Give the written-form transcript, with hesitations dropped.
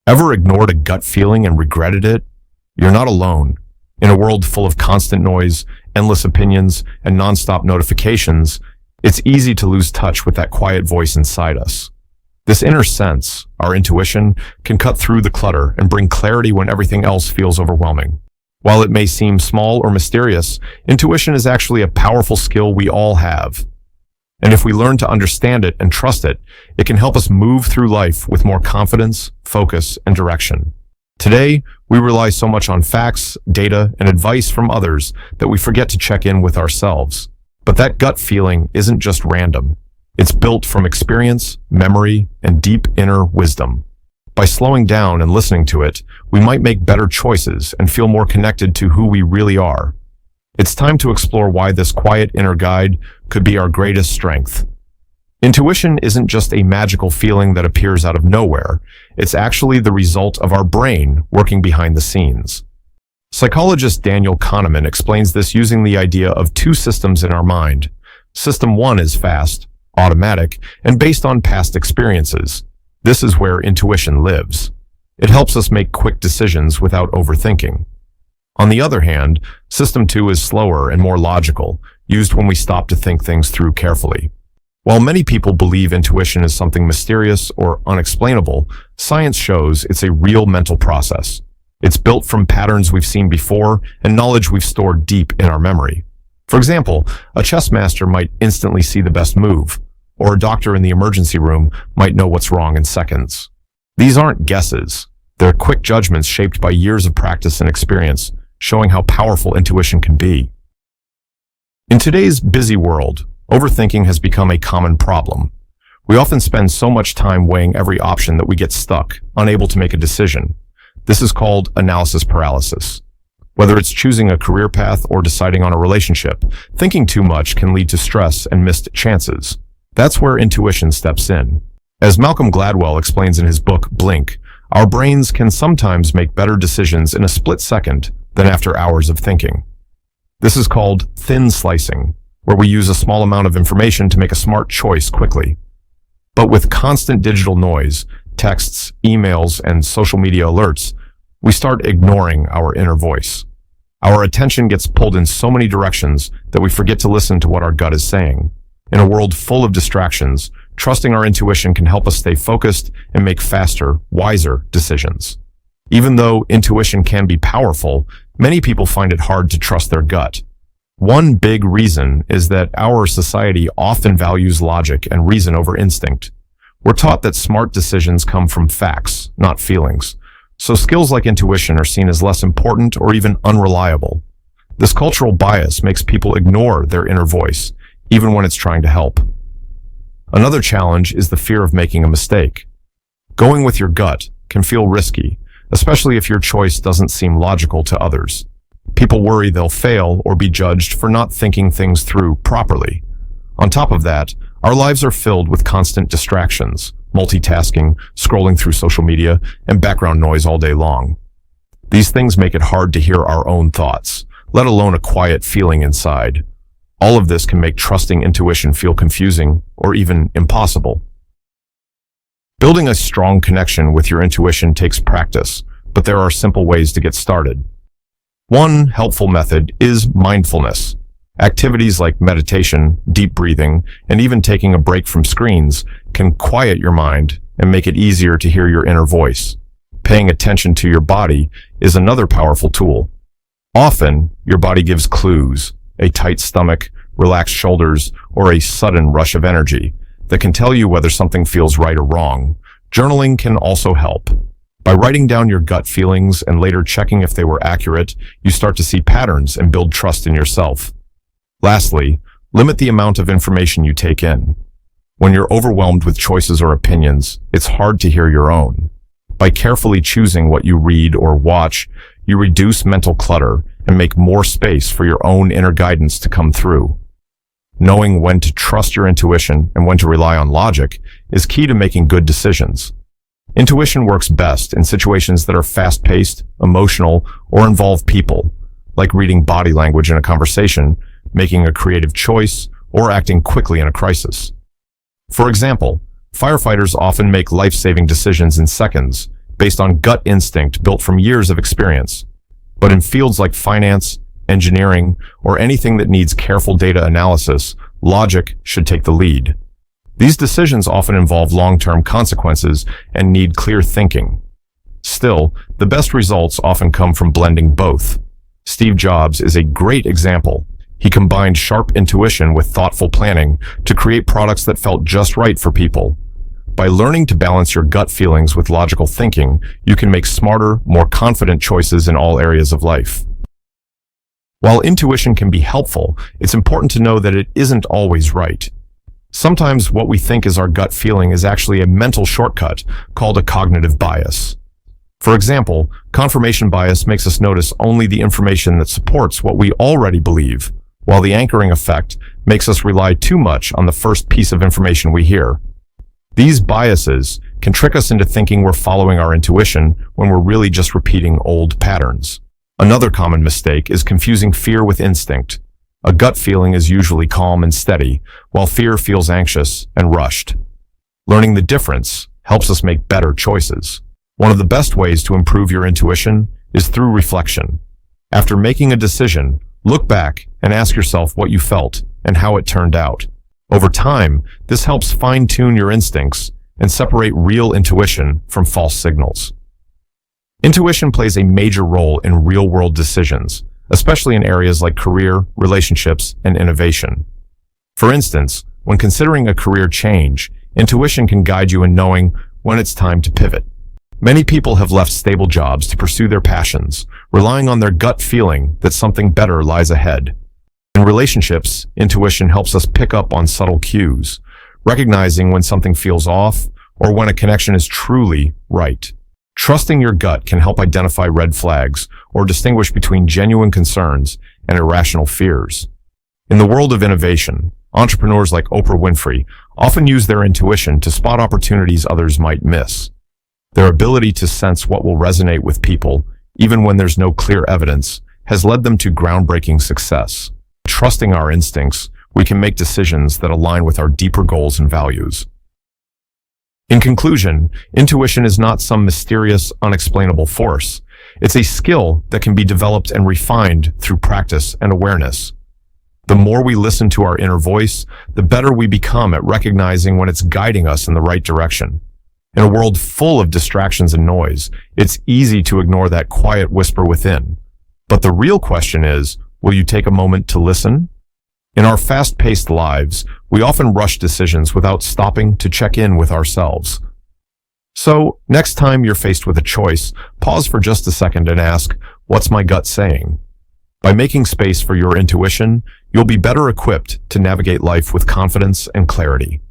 Ever ignored a gut feeling and regretted it? You're not alone. In a world full of constant noise, endless opinions, and nonstop notifications, it's easy to lose touch with that quiet voice inside us. This inner sense, our intuition, can cut through the clutter and bring clarity when everything else feels overwhelming. While it may seem small or mysterious, intuition is actually a powerful skill we all have. And if we learn to understand it and trust it, it can help us move through life with more confidence, focus, and direction. Today, we rely so much on facts, data, and advice from others that we forget to check in with ourselves. But that gut feeling isn't just random. It's built from experience, memory, and deep inner wisdom. By slowing down and listening to it, we might make better choices and feel more connected to who we really are. It's time to explore why this quiet inner guide could be our greatest strength. Intuition isn't just a magical feeling that appears out of nowhere. It's actually the result of our brain working behind the scenes. Psychologist Daniel Kahneman explains this using the idea of two systems in our mind. System 1 is fast, automatic, and based on past experiences. This is where intuition lives. It helps us make quick decisions without overthinking. On the other hand, System 2 is slower and more logical, used when we stop to think things through carefully. While many people believe intuition is something mysterious or unexplainable, science shows it's a real mental process. It's built from patterns we've seen before and knowledge we've stored deep in our memory. For example, a chess master might instantly see the best move, or a doctor in the emergency room might know what's wrong in seconds. These aren't guesses. They're quick judgments shaped by years of practice and experience, showing how powerful intuition can be. In today's busy world, overthinking has become a common problem. We often spend so much time weighing every option that we get stuck, unable to make a decision. This is called analysis paralysis. Whether it's choosing a career path or deciding on a relationship, thinking too much can lead to stress and missed chances. That's where intuition steps in. As Malcolm Gladwell explains in his book, Blink, our brains can sometimes make better decisions in a split second than after hours of thinking. This is called thin slicing, where we use a small amount of information to make a smart choice quickly. But with constant digital noise, texts, emails, and social media alerts, we start ignoring our inner voice. Our attention gets pulled in so many directions that we forget to listen to what our gut is saying. In a world full of distractions, trusting our intuition can help us stay focused and make faster, wiser decisions. Even though intuition can be powerful, many people find it hard to trust their gut. One big reason is that our society often values logic and reason over instinct. We're taught that smart decisions come from facts, not feelings. So skills like intuition are seen as less important or even unreliable. This cultural bias makes people ignore their inner voice, even when it's trying to help. Another challenge is the fear of making a mistake. Going with your gut can feel risky, especially if your choice doesn't seem logical to others. People worry they'll fail or be judged for not thinking things through properly. On top of that, our lives are filled with constant distractions, multitasking, scrolling through social media, and background noise all day long. These things make it hard to hear our own thoughts, let alone a quiet feeling inside. All of this can make trusting intuition feel confusing or even impossible. Building a strong connection with your intuition takes practice, but there are simple ways to get started. One helpful method is mindfulness. Activities like meditation, deep breathing, and even taking a break from screens can quiet your mind and make it easier to hear your inner voice. Paying attention to your body is another powerful tool. Often, your body gives clues, a tight stomach, relaxed shoulders, or a sudden rush of energy that can tell you whether something feels right or wrong. Journaling can also help. By writing down your gut feelings and later checking if they were accurate, you start to see patterns and build trust in yourself. Lastly, limit the amount of information you take in. When you're overwhelmed with choices or opinions, it's hard to hear your own. By carefully choosing what you read or watch, you reduce mental clutter and make more space for your own inner guidance to come through. Knowing when to trust your intuition and when to rely on logic is key to making good decisions. Intuition works best in situations that are fast-paced, emotional, or involve people, like reading body language in a conversation, making a creative choice, or acting quickly in a crisis. For example, firefighters often make life-saving decisions in seconds, based on gut instinct built from years of experience. But in fields like finance, engineering, or anything that needs careful data analysis, logic should take the lead. These decisions often involve long-term consequences and need clear thinking. Still, the best results often come from blending both. Steve Jobs is a great example. He combined sharp intuition with thoughtful planning to create products that felt just right for people. By learning to balance your gut feelings with logical thinking, you can make smarter, more confident choices in all areas of life. While intuition can be helpful, it's important to know that it isn't always right. Sometimes what we think is our gut feeling is actually a mental shortcut called a cognitive bias. For example, confirmation bias makes us notice only the information that supports what we already believe, while the anchoring effect makes us rely too much on the first piece of information we hear. These biases can trick us into thinking we're following our intuition when we're really just repeating old patterns. Another common mistake is confusing fear with instinct. A gut feeling is usually calm and steady, while fear feels anxious and rushed. Learning the difference helps us make better choices. One of the best ways to improve your intuition is through reflection. After making a decision, look back and ask yourself what you felt and how it turned out. Over time, this helps fine-tune your instincts and separate real intuition from false signals. Intuition plays a major role in real-world decisions, especially in areas like career, relationships, and innovation. For instance, when considering a career change, intuition can guide you in knowing when it's time to pivot. Many people have left stable jobs to pursue their passions, relying on their gut feeling that something better lies ahead. In relationships, intuition helps us pick up on subtle cues, recognizing when something feels off or when a connection is truly right. Trusting your gut can help identify red flags or distinguish between genuine concerns and irrational fears. In the world of innovation, entrepreneurs like Oprah Winfrey often use their intuition to spot opportunities others might miss. Their ability to sense what will resonate with people, even when there's no clear evidence, has led them to groundbreaking success. Trusting our instincts, we can make decisions that align with our deeper goals and values. In conclusion, intuition is not some mysterious, unexplainable force. It's a skill that can be developed and refined through practice and awareness. The more we listen to our inner voice, the better we become at recognizing when it's guiding us in the right direction. In a world full of distractions and noise, it's easy to ignore that quiet whisper within. But the real question is, will you take a moment to listen? In our fast-paced lives, we often rush decisions without stopping to check in with ourselves. So, next time you're faced with a choice, pause for just a second and ask, what's my gut saying? By making space for your intuition, you'll be better equipped to navigate life with confidence and clarity.